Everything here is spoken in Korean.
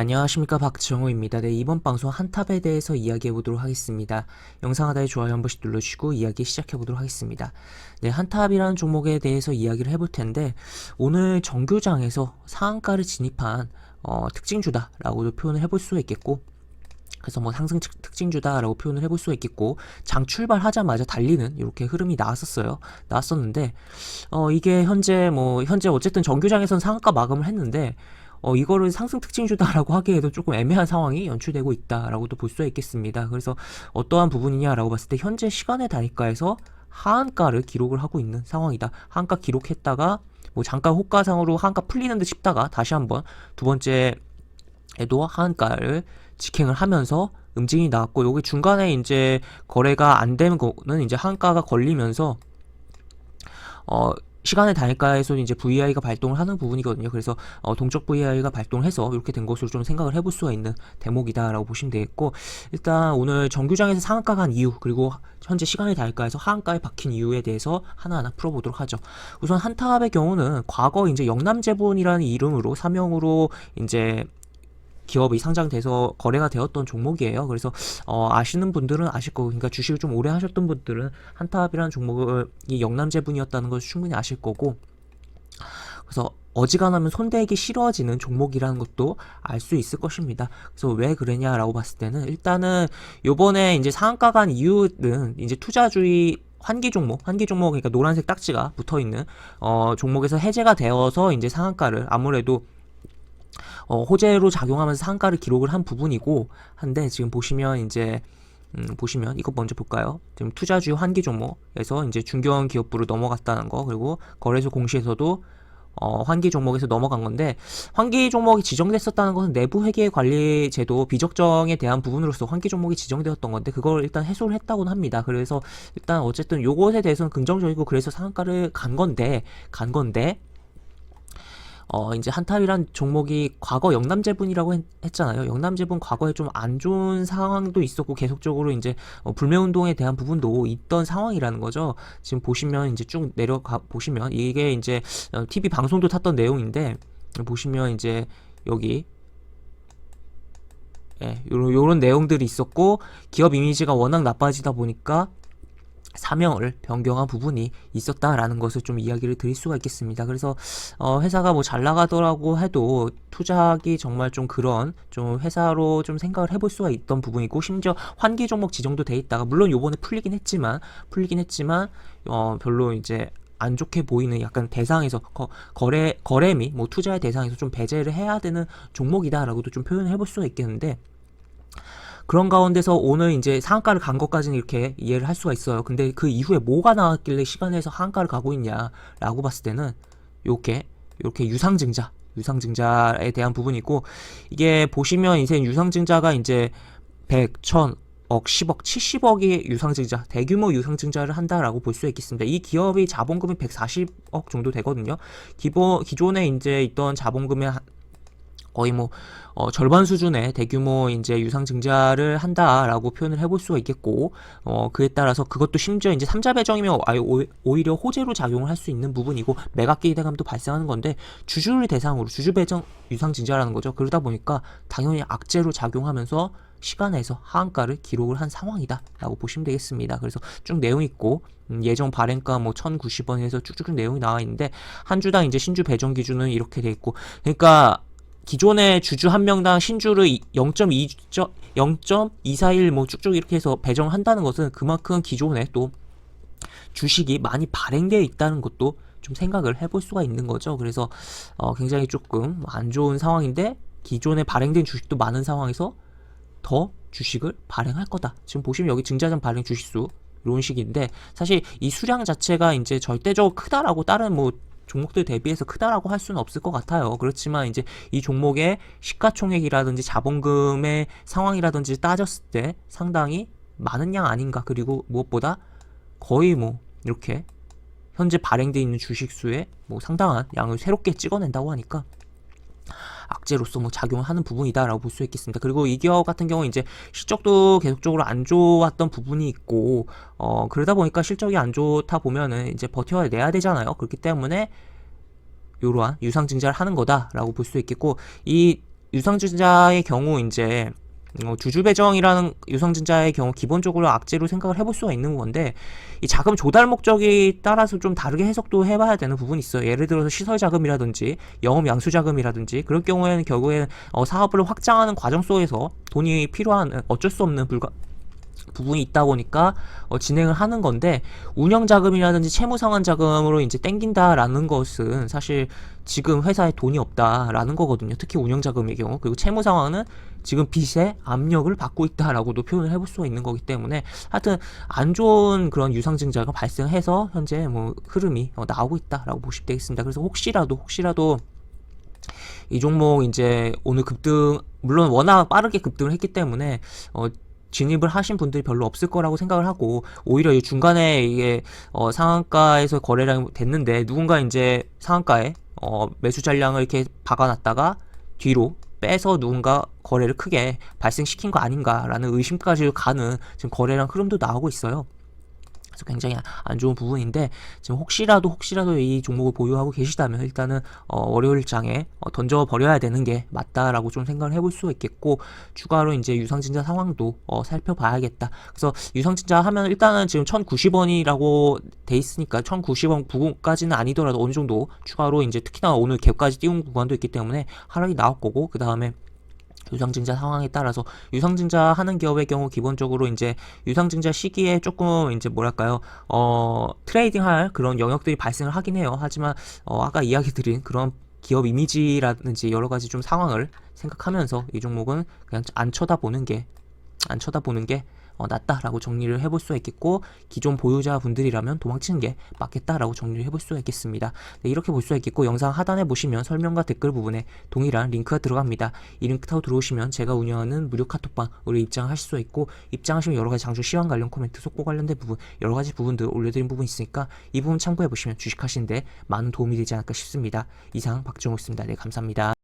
안녕하십니까, 박정호입니다. 네, 이번 방송 한탑에 대해서 이야기해보도록 하겠습니다. 영상 하단에 좋아요 한 번씩 눌러주시고 이야기 시작해보도록 하겠습니다. 네, 한탑이라는 종목에 대해서 이야기를 해볼 텐데, 오늘 정규장에서 상한가를 진입한 특징주다라고도 표현을 해볼 수가 있겠고, 그래서 뭐 상승 특징주다라고 표현을 해볼 수가 있겠고, 장 출발하자마자 달리는 이렇게 흐름이 나왔었는데 이게 현재 어쨌든 정규장에서는 상한가 마감을 했는데, 이거를 상승 특징주다라고 하기에도 조금 애매한 상황이 연출되고 있다라고도 볼 수 있겠습니다. 그래서 어떠한 부분이냐라고 봤을 때 현재 시간의 단위가에서 하한가를 기록을 하고 있는 상황이다. 하한가 기록했다가 뭐 잠깐 호가상으로 하한가 풀리는 듯 싶다가 다시 한번 두 번째에도 하한가를 직행을 하면서 음징이 나왔고, 요게 중간에 이제 거래가 안 되는 거는 이제 하한가가 걸리면서 시간의 단위가에서 이제 VI가 발동을 하는 부분이거든요. 그래서 동적 VI가 발동해서 이렇게 된 것으로 좀 생각을 해볼 수가 있는 대목이다라고 보시면 되겠고, 일단 오늘 정규장에서 상한가가 한 이유, 그리고 현재 시간의 단위가에서 하한가에 박힌 이유에 대해서 하나하나 풀어보도록 하죠. 우선 한탑의 경우는 과거 이제 영남제본이라는 이름으로 사명으로 이제 기업이 상장돼서 거래가 되었던 종목이에요. 그래서 아시는 분들은 아실 거고, 그러니까 주식을 좀 오래 하셨던 분들은 한탑이라는 종목을 이 영남제분이었다는 걸 충분히 아실 거고, 그래서 어지간하면 손대기 싫어지는 종목이라는 것도 알 수 있을 것입니다. 그래서 왜 그러냐라고 봤을 때는, 일단은 요번에 이제 상한가 간 이유는 이제 투자주의 환기 종목, 그러니까 노란색 딱지가 붙어 있는 종목에서 해제가 되어서 이제 상한가를 아무래도 호재로 작용하면서 상한가를 기록을 한 부분이고 한데, 지금 보시면 이제 보시면 이거 먼저 볼까요? 지금 투자주의 환기 종목에서 이제 중견 기업부로 넘어갔다는 거, 그리고 거래소 공시에서도 환기 종목에서 넘어간 건데, 환기 종목이 지정됐었다는 것은 내부 회계 관리 제도 비적정에 대한 부분으로서 환기 종목이 지정되었던 건데, 그걸 일단 해소를 했다고는 합니다. 그래서 일단 어쨌든 요것에 대해서는 긍정적이고, 그래서 상한가를 간 건데 이제 한탑이란 종목이 과거 영남제분이라고 했잖아요. 영남제분 과거에 좀 안 좋은 상황도 있었고, 계속적으로 이제 불매운동에 대한 부분도 있던 상황이라는 거죠. 지금 보시면 이제 쭉 내려가 보시면 이게 이제 TV 방송도 탔던 내용인데, 보시면 이제 여기 요런 내용들이 있었고, 기업 이미지가 워낙 나빠지다 보니까 사명을 변경한 부분이 있었다라는 것을 좀 이야기를 드릴 수가 있겠습니다. 그래서 회사가 뭐 잘 나가더라고 해도 투자하기 정말 좀 그런 좀 회사로 좀 생각을 해볼 수가 있던 부분이고, 심지어 환기 종목 지정도 돼 있다가, 물론 요번에 풀리긴 했지만 별로 이제 안 좋게 보이는, 약간 대상에서 거래 및 뭐 투자의 대상에서 좀 배제를 해야 되는 종목이다라고도 좀 표현을 해볼 수가 있겠는데, 그런 가운데서 오늘 이제 상한가를 간 것까지는 이렇게 이해를 할 수가 있어요. 근데 그 이후에 뭐가 나왔길래 시간에서 하한가를 가고 있냐라고 봤을 때는 이렇게 유상증자에 대한 부분이고, 이게 보시면 이제 유상증자가 이제 100, 1000, 억, 10억, 70억의 유상증자, 대규모 유상증자를 한다라고 볼 수 있겠습니다. 이 기업이 자본금이 140억 정도 되거든요. 기존에 이제 있던 자본금의 거의 뭐 절반 수준의 대규모 이제 유상 증자를 한다라고 표현을 해볼 수가 있겠고, 그에 따라서 그것도 심지어 이제 3자 배정이면 오히려 호재로 작용을 할 수 있는 부분이고, 매각 기대감도 발생하는 건데, 주주를 대상으로 주주 배정 유상 증자라는 거죠. 그러다 보니까 당연히 악재로 작용하면서 시간에서 하한가를 기록을 한 상황이다라고 보시면 되겠습니다. 그래서 쭉 내용 있고, 예정 발행가 뭐 1,090원에서 쭉쭉 내용이 나와 있는데, 한 주당 이제 신주 배정 기준은 이렇게 돼 있고, 그러니까 기존의 주주 한 명당 신주를 0.241 뭐 쭉쭉 이렇게 해서 배정을 한다는 것은 그만큼 기존에 또 주식이 많이 발행되어 있다는 것도 좀 생각을 해볼 수가 있는 거죠. 그래서 굉장히 조금 안 좋은 상황인데, 기존에 발행된 주식도 많은 상황에서 더 주식을 발행할 거다. 지금 보시면 여기 증자전 발행 주식수 이런 식인데, 사실 이 수량 자체가 이제 절대적으로 크다라고 다른 뭐 종목들 대비해서 크다라고 할 수는 없을 것 같아요. 그렇지만 이제 이 종목의 시가총액이라든지 자본금의 상황이라든지 따졌을 때 상당히 많은 양 아닌가. 그리고 무엇보다 거의 뭐 이렇게 현재 발행되어 있는 주식수의 뭐 상당한 양을 새롭게 찍어낸다고 하니까 악재로서 뭐 작용을 하는 부분이다라고 볼 수 있겠습니다. 그리고 이 기업 같은 경우 이제 실적도 계속적으로 안 좋았던 부분이 있고, 그러다 보니까 실적이 안 좋다 보면은 이제 버텨내야 되잖아요. 그렇기 때문에 이러한 유상증자를 하는 거다라고 볼 수 있겠고, 이 유상증자의 경우 이제 주주 배정이라는 유상증자의 경우 기본적으로 악재로 생각을 해볼 수가 있는 건데, 이 자금 조달 목적이 따라서 좀 다르게 해석도 해봐야 되는 부분이 있어요. 예를 들어서 시설 자금이라든지 영업 양수 자금이라든지 그럴 경우에는 결국에는 사업을 확장하는 과정 속에서 돈이 필요한 어쩔 수 없는 부분이 있다 보니까 진행을 하는 건데, 운영 자금이라든지 채무 상환 자금으로 이제 땡긴다라는 것은 사실 지금 회사에 돈이 없다라는 거거든요. 특히 운영 자금의 경우. 그리고 채무 상환은 지금 빚에 압력을 받고 있다라고도 표현을 해볼 수가 있는 거기 때문에, 하여튼 안 좋은 그런 유상증자가 발생해서 현재 뭐 흐름이 나오고 있다라고 보시면 되겠습니다. 그래서 혹시라도 이 종목 이제 오늘 급등, 물론 워낙 빠르게 급등을 했기 때문에 진입을 하신 분들이 별로 없을 거라고 생각을 하고, 오히려 이 중간에 이게 상한가에서 거래량이 됐는데 누군가 이제 상한가에 매수 잔량을 이렇게 박아놨다가 뒤로 빼서 누군가 거래를 크게 발생시킨 거 아닌가라는 의심까지 가는 지금 거래량 흐름도 나오고 있어요. 그래서 굉장히 안 좋은 부분인데, 지금 혹시라도 이 종목을 보유하고 계시다면 일단은 월요일장에 던져버려야 되는 게 맞다라고 좀 생각을 해볼 수 있겠고, 추가로 이제 유상증자 상황도 살펴봐야겠다. 그래서 유상증자 하면 일단은 지금 1090원이라고 돼 있으니까 1090원 부근까지는 아니더라도 어느 정도 추가로 이제 특히나 오늘 갭까지 띄운 구간도 있기 때문에 하락이 나올 거고, 그 다음에 유상증자 상황에 따라서 유상증자 하는 기업의 경우 기본적으로 이제 유상증자 시기에 조금 이제 뭐랄까요, 트레이딩할 그런 영역들이 발생을 하긴 해요. 하지만 아까 이야기 드린 그런 기업 이미지라든지 여러 가지 좀 상황을 생각하면서 이 종목은 그냥 안 쳐다보는 게 낫다라고 정리를 해볼 수가 있겠고, 기존 보유자분들이라면 도망치는 게 맞겠다라고 정리를 해볼 수가 있겠습니다. 네, 이렇게 볼 수가 있겠고, 영상 하단에 보시면 설명과 댓글 부분에 동일한 링크가 들어갑니다. 이 링크 타고 들어오시면 제가 운영하는 무료 카톡방으로 입장하실 수 있고, 입장하시면 여러가지 장주 시황 관련 코멘트, 속보 관련된 부분, 여러가지 부분들 올려드린 부분 있으니까 이 부분 참고해보시면 주식하시는데 많은 도움이 되지 않을까 싶습니다. 이상 박정호였습니다. 네, 감사합니다.